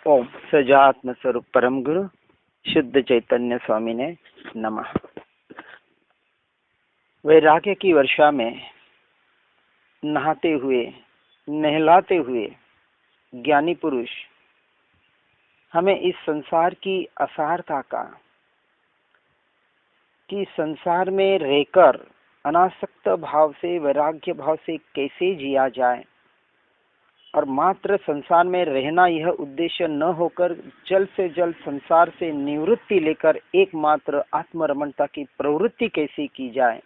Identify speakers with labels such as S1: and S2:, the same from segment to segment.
S1: ओम सजात्म स्वरूप परम गुरु शुद्ध चैतन्य स्वामी ने नमः। वैराग्य की वर्षा में नहाते हुए नहलाते हुए ज्ञानी पुरुष हमें इस संसार की असारता का, कि संसार में रहकर अनासक्त भाव से वैराग्य भाव से कैसे जिया जाए और मात्र संसार में रहना यह उद्देश्य न होकर जल्द से जल्द संसार से निवृत्ति लेकर एकमात्र आत्मरमणता की प्रवृत्ति कैसे की जाए,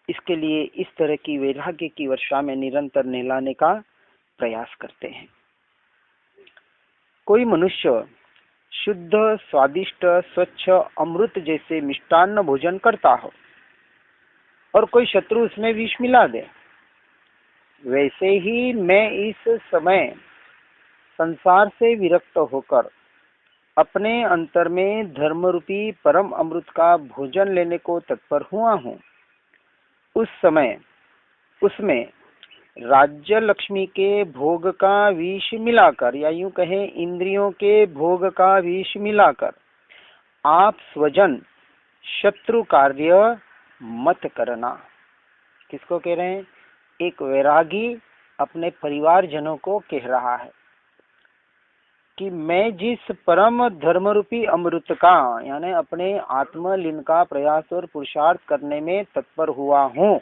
S1: इसके लिए इस तरह की वैराग्य की वर्षा में निरंतर नहलाने का प्रयास करते हैं। कोई मनुष्य शुद्ध स्वादिष्ट स्वच्छ अमृत जैसे मिष्टान्न भोजन करता हो और कोई शत्रु उसमें विष मिला दे, वैसे ही मैं इस समय संसार से विरक्त होकर अपने अंतर में धर्म रूपी परम अमृत का भोजन लेने को तत्पर हुआ हूँ। उस समय उसमें राज्य लक्ष्मी के भोग का विष मिलाकर, या यूं कहें इंद्रियों के भोग का विष मिलाकर आप स्वजन शत्रु कार्य मत करना। किसको कह रहे हैं? एक वैरागी अपने परिवारजनों को कह रहा है कि मैं जिस परम धर्म रूपी अमृत का, यानी अपने आत्मलीन का प्रयास और पुरुषार्थ करने में तत्पर हुआ हूँ,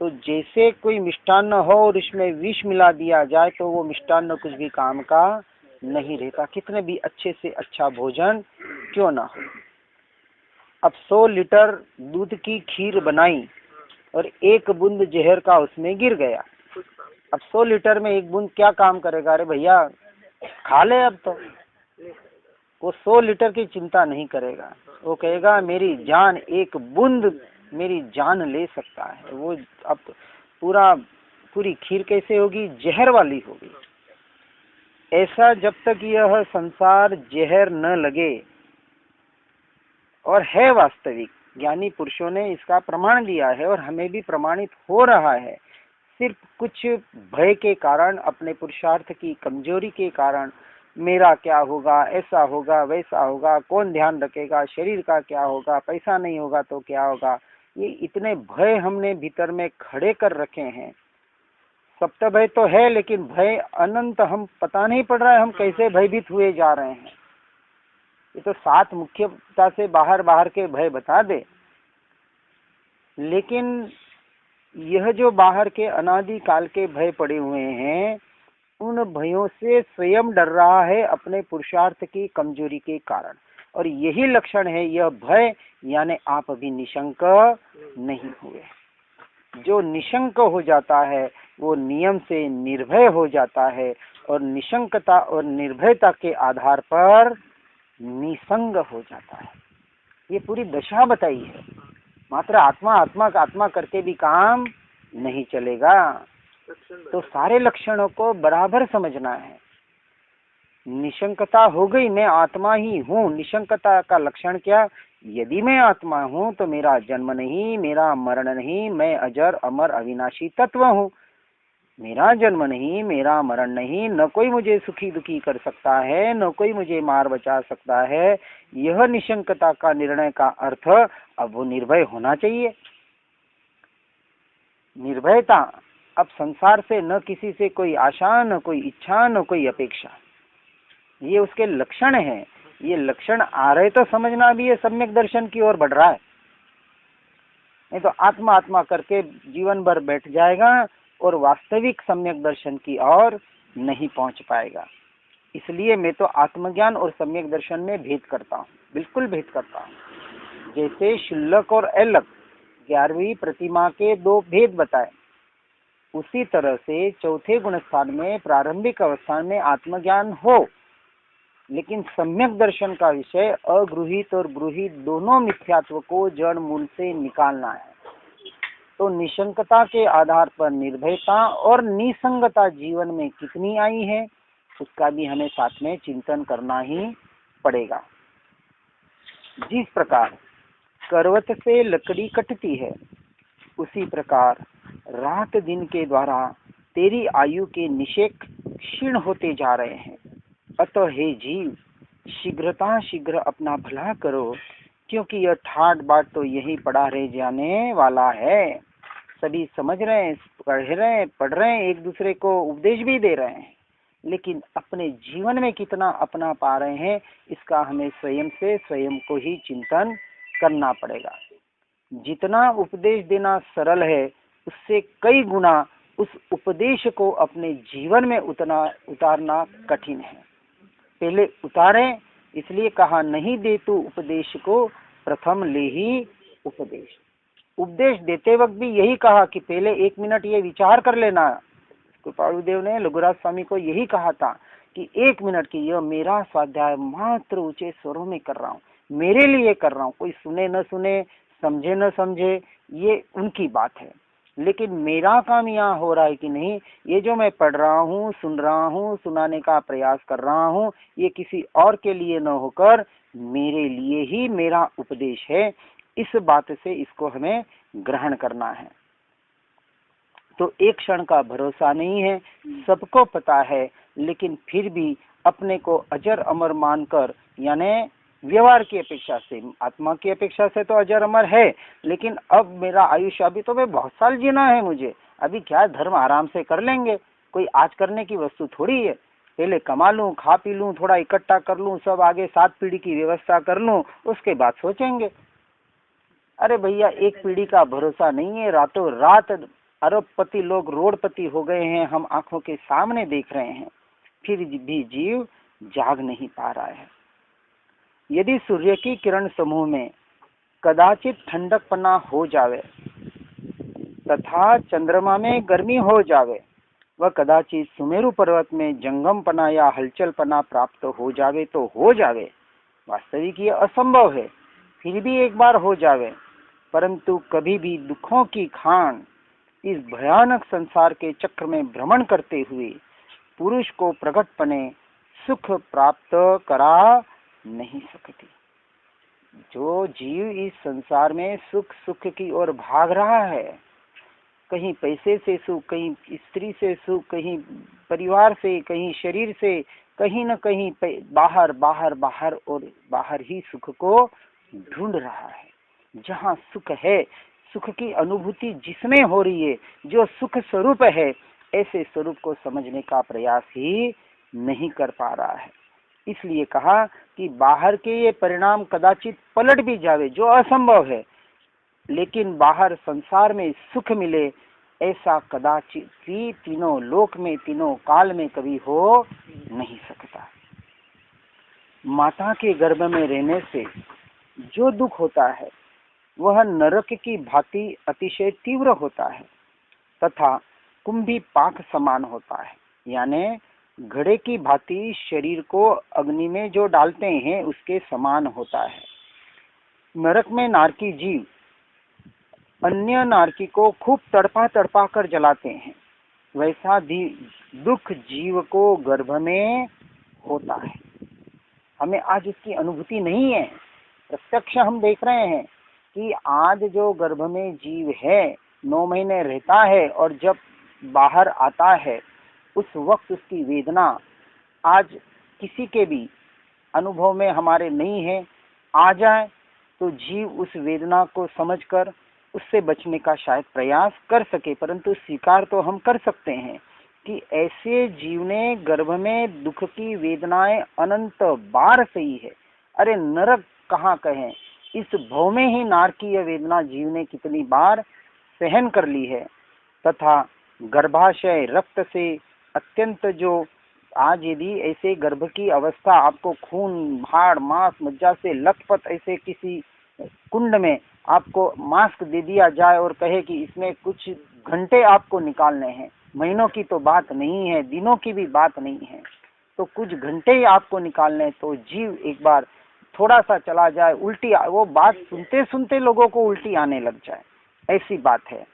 S1: तो जैसे कोई मिष्टान्न हो और इसमें विष मिला दिया जाए तो वो मिष्टान्न कुछ भी काम का नहीं रहता, कितने भी अच्छे से अच्छा भोजन क्यों ना हो। अब 100 लीटर दूध की खीर बनाई और एक बूंद जहर का उसमें गिर गया। अब 100 लीटर में एक बूंद क्या काम करेगा? अरे भैया खा ले। अब तो वो 100 लीटर की चिंता नहीं करेगा, वो कहेगा मेरी जान, एक बूंद मेरी जान ले सकता है। वो अब पूरी खीर कैसे होगी? जहर वाली होगी। ऐसा जब तक यह संसार जहर न लगे, और है वास्तविक, ज्ञानी पुरुषों ने इसका प्रमाण दिया है और हमें भी प्रमाणित हो रहा है, सिर्फ कुछ भय के कारण, अपने पुरुषार्थ की कमजोरी के कारण, मेरा क्या होगा, ऐसा होगा, वैसा होगा, कौन ध्यान रखेगा, शरीर का क्या होगा, पैसा नहीं होगा तो क्या होगा, ये इतने भय हमने भीतर में खड़े कर रखे हैं। सप्त भय तो है, लेकिन भय अनंत, हम पता नहीं पड़ रहा है हम कैसे भयभीत हुए जा रहे हैं। ये तो 7 मुख्यता से बाहर के भय बता दे, लेकिन यह जो बाहर के अनादि काल के भय पड़े हुए हैं, उन भयों से स्वयं डर रहा है अपने पुरुषार्थ की कमजोरी के कारण। और यही लक्षण है यह भय, यानी आप अभी निशंक नहीं हुए। जो निशंक हो जाता है वो नियम से निर्भय हो जाता है, और निशंकता और निर्भयता के आधार पर निसंग हो जाता है। ये पूरी दशा बताई है। मात्र आत्मा करके भी काम नहीं चलेगा, तो सारे लक्षणों को बराबर समझना है। निशंकता हो गई, मैं आत्मा ही हूँ। निशंकता का लक्षण क्या? यदि मैं आत्मा हूँ तो मेरा जन्म नहीं, मेरा मरण नहीं, मैं अजर अमर अविनाशी तत्व हूँ। मेरा जन्म नहीं, मेरा मरण नहीं, न कोई मुझे सुखी दुखी कर सकता है, न कोई मुझे मार बचा सकता है। यह निशंकता का निर्णय का अर्थ, अब वो निर्भय होना चाहिए। निर्भयता, अब संसार से न किसी से कोई आशा, न कोई इच्छा, न कोई अपेक्षा, ये उसके लक्षण है। ये लक्षण आ रहे तो समझना भी ये सम्यक दर्शन की ओर बढ़ रहा है, नहीं तो आत्मा करके जीवन भर बैठ जाएगा और वास्तविक सम्यक दर्शन की ओर नहीं पहुंच पाएगा। इसलिए मैं तो आत्मज्ञान और सम्यक दर्शन में भेद करता हूँ, बिल्कुल भेद करता हूँ। जैसे शुल्लक और ऐलक 11वीं प्रतिमा के 2 भेद बताए, उसी तरह से चौथे गुण स्थान में प्रारंभिक अवस्था में आत्मज्ञान हो, लेकिन सम्यक दर्शन का विषय अगृहित और गृहित दोनों मिथ्यात्व को जड़ मूल से निकालना है। तो निशंकता के आधार पर निर्भयता और निसंगता जीवन में कितनी आई है, उसका भी हमें साथ में चिंतन करना ही पड़ेगा। जिस प्रकार करवट से लकड़ी कटती है, उसी प्रकार रात दिन के द्वारा तेरी आयु के निषेक क्षीण होते जा रहे हैं। अतः हे जीव, शीघ्रता शीघ्र अपना भला करो, क्योंकि यह ठाट बाट तो यही पड़ा रह जाने वाला है। सभी समझ रहे हैं, पढ़ रहे हैं, एक दूसरे को उपदेश भी दे रहे हैं, लेकिन अपने जीवन में कितना अपना पा रहे हैं, इसका हमें स्वयं से स्वयं को ही चिंतन करना पड़ेगा। जितना उपदेश देना सरल है, उससे कई गुना उस उपदेश को अपने जीवन में उतारना कठिन है। पहले उतारें, इसलिए कहा नहीं दे तू उपदेश को, प्रथम ले ही उपदेश। उपदेश देते वक्त भी यही कहा कि पहले 1 मिनट ये विचार कर लेना। कृपालुदेव ने लघुराज स्वामी को यही कहा था कि 1 मिनट की यह मेरा स्वाध्याय मात्र ऊंचे स्वरों में कर रहा हूँ, मेरे लिए कर रहा हूँ। कोई सुने न सुने, समझे न समझे, ये उनकी बात है, लेकिन मेरा काम यहाँ हो रहा है कि नहीं, ये जो मैं पढ़ रहा हूँ, सुन रहा हूँ, सुनाने का प्रयास कर रहा हूँ, ये किसी और के लिए न होकर मेरे लिए ही मेरा उपदेश है। इस बात से इसको हमें ग्रहण करना है। तो एक क्षण का भरोसा नहीं है, सबको पता है, लेकिन फिर भी अपने को अजर अमर मानकर, यानी व्यवहार की अपेक्षा से, आत्मा की अपेक्षा से तो अजर अमर है, लेकिन अब मेरा आयुष्य, अभी तो मैं बहुत साल जीना है मुझे, अभी क्या धर्म आराम से कर लेंगे, कोई आज करने की वस्तु थोड़ी है। पहले कमा लूं, खा पी लूं, थोड़ा इकट्ठा कर लूं, सब आगे 7 पीढ़ी की व्यवस्था कर लूं, उसके बाद सोचेंगे। अरे भैया, एक पीढ़ी का भरोसा नहीं है। रातों रात अरबपति लोग रोडपति हो गए हैं, हम आंखों के सामने देख रहे हैं, फिर भी जीव जाग नहीं पा रहा है। यदि सूर्य की किरण समूह में कदाचित ठंडकपना हो जावे तथा चंद्रमा में गर्मी हो जावे, वह कदाचित सुमेरु पर्वत में जंगमपना या हलचलपना प्राप्त हो जावे तो हो जावे, वास्तविक ये असंभव है, फिर भी एक बार हो जावे। परंतु कभी भी दुखों की खान इस भयानक संसार के चक्र में भ्रमण करते हुए पुरुष को प्रकटपने सुख प्राप्त करा नहीं सकती। जो जीव इस संसार में सुख की ओर भाग रहा है, कहीं पैसे से सुख, कहीं स्त्री से सुख, कहीं परिवार से, कहीं शरीर से, कहीं न कहीं बाहर बाहर बाहर और बाहर ही सुख को ढूंढ रहा है। जहाँ सुख है, सुख की अनुभूति जिसमें हो रही है, जो सुख स्वरूप है, ऐसे स्वरूप को समझने का प्रयास ही नहीं कर पा रहा है। इसलिए कहा कि बाहर के ये परिणाम कदाचित पलट भी जावे, जो असंभव है, लेकिन बाहर संसार में सुख मिले, ऐसा कदाचित भी तीनों लोक में, तीनों काल में कभी हो नहीं सकता। माता के गर्भ में रहने से जो दुख होता है, वह नरक की भांति अतिशय तीव्र होता है तथा कुंभी पाक समान होता है, यानी घड़े की भांति शरीर को अग्नि में जो डालते हैं उसके समान होता है। नरक में नारकी जीव अन्य नारकी को खूब तड़पा तड़पा कर जलाते हैं, वैसा दुख जीव को गर्भ में होता है। हमें आज इसकी अनुभूति नहीं है, प्रत्यक्ष हम देख रहे हैं कि आज जो गर्भ में जीव है, 9 महीने रहता है और जब बाहर आता है, उस वक्त उसकी वेदना आज किसी के भी अनुभव में हमारे नहीं है। आ जाए तो जीव उस वेदना को समझकर उससे बचने का शायद प्रयास कर सके, परंतु स्वीकार तो हम कर सकते हैं कि ऐसे जीव ने गर्भ में दुख की वेदनाएं अनंत बार सही है। अरे नरक कहाँ कहें, इस भव में ही नारकीय वेदना जीव ने कितनी बार सहन कर ली है। तथा गर्भाशय रक्त से अत्यंत, जो आज यदि ऐसे गर्भ की अवस्था आपको खून हाड़ मांस मज्जा से लथपथ ऐसे किसी कुंड में आपको मास्क दे दिया जाए और कहे कि इसमें कुछ घंटे आपको निकालने हैं, महीनों की तो बात नहीं है, दिनों की भी बात नहीं है, तो कुछ घंटे ही आपको निकालने, तो जीव एक बार थोड़ा सा चला जाए, उल्टी, वो बात सुनते सुनते लोगों को उल्टी आने लग जाए, ऐसी बात है।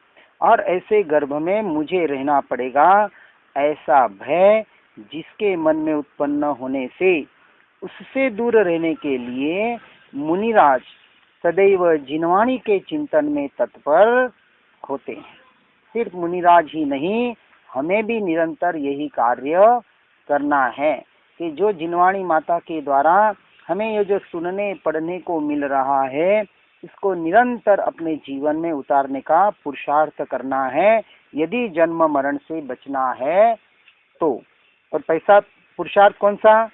S1: और ऐसे गर्भ में मुझे रहना पड़ेगा, ऐसा भय जिसके मन में उत्पन्न होने से उससे दूर रहने के लिए मुनिराज सदैव जिनवाणी के चिंतन में तत्पर होते हैं। सिर्फ मुनिराज ही नहीं, हमें भी निरंतर यही कार्य करना है। कि जो जिनवाणी माता के द्वारा हमें ये जो सुनने पढ़ने को मिल रहा है, इसको निरंतर अपने जीवन में उतारने का पुरुषार्थ करना है, यदि जन्म मरण से बचना है तो। और पैसा पुरुषार्थ कौन सा?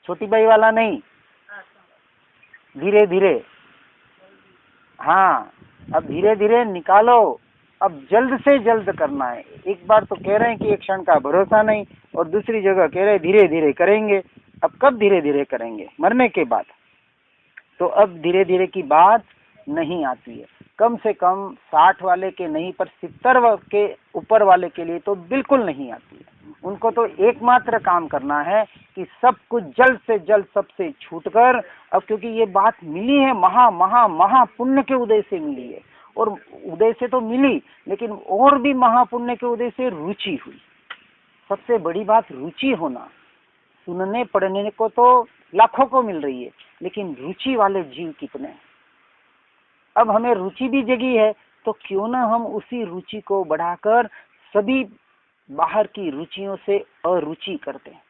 S1: छोटी बाई वाला नहीं, धीरे धीरे। हाँ, अब धीरे धीरे निकालो, अब जल्द से जल्द करना है। एक बार तो कह रहे हैं कि एक क्षण का भरोसा नहीं, और दूसरी जगह कह रहे हैं धीरे धीरे करेंगे। अब कब धीरे धीरे करेंगे? मरने के बाद। तो अब धीरे धीरे की बात नहीं आती है। कम से कम 60 वाले के नहीं, पर 70 के ऊपर वाले के लिए तो बिल्कुल नहीं आती है। उनको तो एकमात्र काम करना है कि सब कुछ जल्द से जल्द सबसे छूटकर, अब क्योंकि ये बात मिली है, महा महा महा पुण्य के उदय से मिली है, और उदय से तो मिली, लेकिन और भी महापुण्य के उदय से रुचि हुई। सबसे बड़ी बात रुचि होना। सुनने पढ़ने को तो लाखों को मिल रही है, लेकिन रुचि वाले जीव कितने हैं? अब हमें रुचि भी जगी है, तो क्यों ना हम उसी रुचि को बढ़ाकर सभी बाहर की रुचियों से अरुचि करते हैं।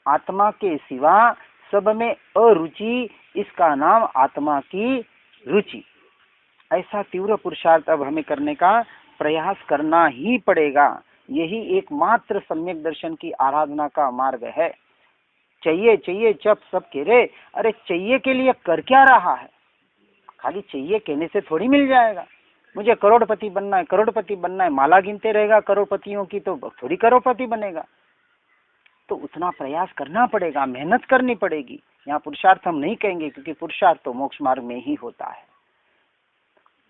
S1: आत्मा के सिवा सब में अरुचि, इसका नाम आत्मा की रुचि। ऐसा तीव्र पुरुषार्थ अब हमें करने का प्रयास करना ही पड़ेगा। यही एकमात्र सम्यक दर्शन की आराधना का मार्ग है। चाहिए चाहिए जब सब कह रहे, अरे चाहिए के लिए कर क्या रहा है? खाली चाहिए कहने से थोड़ी मिल जाएगा। मुझे करोड़पति बनना है, करोड़पति बनना है, माला गिनते रहेगा करोड़पतियों की, तो थोड़ी करोड़पति बनेगा। तो उतना प्रयास करना पड़ेगा, मेहनत करनी पड़ेगी। यहाँ पुरुषार्थ हम नहीं कहेंगे, क्योंकि पुरुषार्थ तो मोक्ष मार्ग में ही होता है।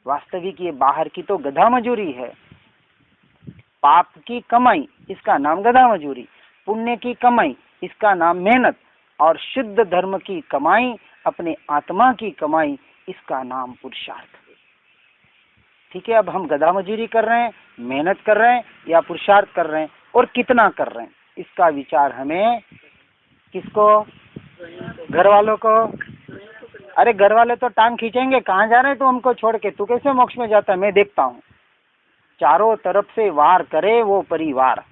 S1: वास्तविक ये बाहर की तो गधा मजूरी है। पाप की कमाई, इसका नाम गधा मजूरी। पुण्य की कमाई, इसका नाम मेहनत। और शुद्ध धर्म की कमाई, अपने आत्मा की कमाई, इसका नाम पुरुषार्थ। ठीक है, अब हम गधा मजूरी कर रहे हैं, मेहनत कर रहे हैं, या पुरुषार्थ कर रहे हैं, और कितना कर रहे हैं, इसका विचार हमें किसको? घर वालों को। अरे घर वाले तो टांग खींचेंगे, कहाँ जा रहे हैं तू हमको छोड़ के, तू कैसे मोक्ष में जाता है, मैं देखता हूँ। चारों तरफ से वार करे वो परिवार।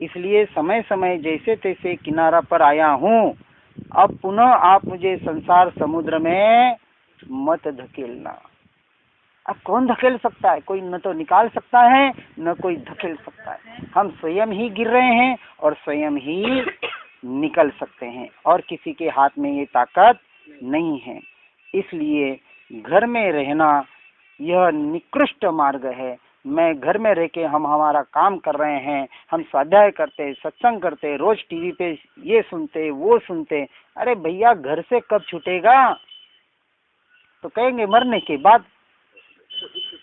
S1: इसलिए समय समय जैसे तैसे किनारा पर आया हूँ, अब पुनः आप मुझे संसार समुद्र में मत धकेलना। अब कौन धकेल सकता है? कोई न तो निकाल सकता है, न कोई धकेल सकता है। हम स्वयं ही गिर रहे हैं और स्वयं ही निकल सकते हैं, और किसी के हाथ में ये ताकत नहीं है। इसलिए घर में रहना यह निकृष्ट मार्ग है। मैं घर में रह के हम हमारा काम कर रहे हैं, हम स्वाध्याय करते, सत्संग करते, रोज टीवी पे ये सुनते वो सुनते। अरे भैया, घर से कब छूटेगा? तो कहेंगे मरने के बाद।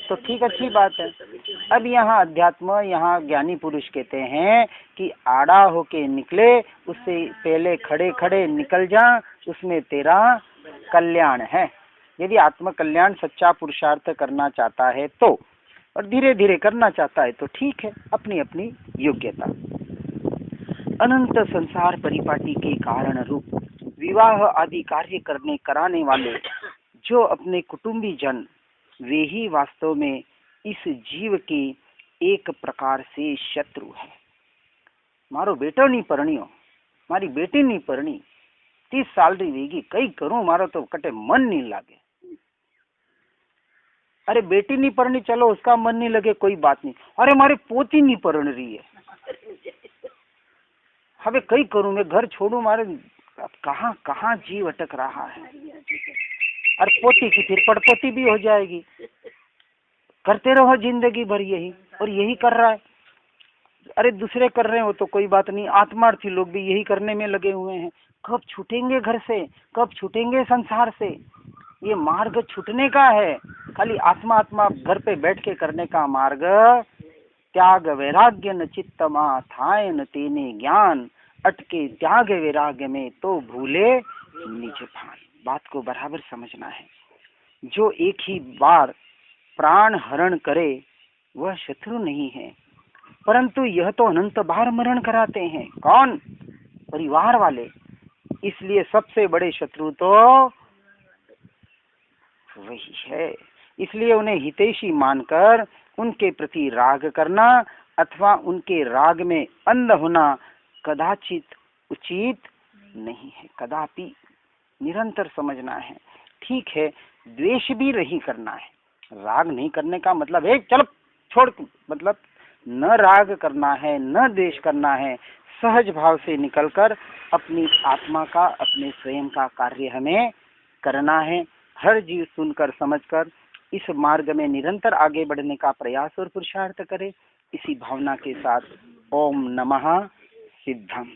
S1: तो ठीक, अच्छी बात है। अब यहाँ अध्यात्म, यहाँ ज्ञानी पुरुष कहते हैं कि आड़ा होके निकले, उससे पहले खड़े खड़े निकल जा, उसमें तेरा कल्याण है। यदि आत्म कल्याण सच्चा पुरुषार्थ करना चाहता है तो, और धीरे धीरे करना चाहता है तो ठीक है, अपनी अपनी योग्यता। अनंत संसार परिपाटी के कारण रूप विवाह आदि कार्य कराने वाले जो अपने कुटुंबी जन, वे ही वास्तव में इस जीव के एक प्रकार से शत्रु है। मारो बेटो नहीं परणियो, मारी बेटी नहीं परणी, 30 साल री वेगी, कई करूं मारो तो कटे मन नहीं लागे। अरे बेटी नहीं परणी, चलो उसका मन नहीं लगे कोई बात नहीं, अरे हमारी पोती नहीं परण रही है, हमें कई करूं, मैं घर छोड़ू, मारे कहाँ कहाँ जीव अटक रहा है। अरे पोती की फिर पड़पोती भी हो जाएगी। करते रहो जिंदगी भर यही, और यही कर रहा है। अरे दूसरे कर रहे हो तो कोई बात नहीं, आत्मार्थी लोग भी यही करने में लगे हुए हैं। कब छूटेंगे घर से, कब छूटेंगे संसार से? ये मार्ग छूटने का है। खाली आत्मा आत्मा घर पे बैठ के करने का मार्ग त्याग वैराग्य न चित्तमा थाय न तेने ज्ञान, अटके त्याग वैराग्य में तो भूले निज भान। बात को बराबर समझना है। जो एक ही बार प्राण हरण करे वह शत्रु नहीं है, परंतु यह तो अनंत बार मरण कराते हैं। कौन? परिवार वाले। इसलिए सबसे बड़े शत्रु तो वही है। इसलिए उन्हें हितैषी मानकर उनके प्रति राग करना अथवा उनके राग में अंध होना कदाचित उचित नहीं है। कदापि निरंतर समझना है। ठीक है, द्वेष भी नहीं करना है। राग नहीं करने का मतलब है चलो छोड़, मतलब न राग करना है न द्वेष करना है। सहज भाव से निकलकर अपनी आत्मा का, अपने स्वयं का कार्य हमें करना है। हर जीव सुनकर समझकर इस मार्ग में निरंतर आगे बढ़ने का प्रयास और पुरुषार्थ करे। इसी भावना के साथ ओम नमः सिद्धम।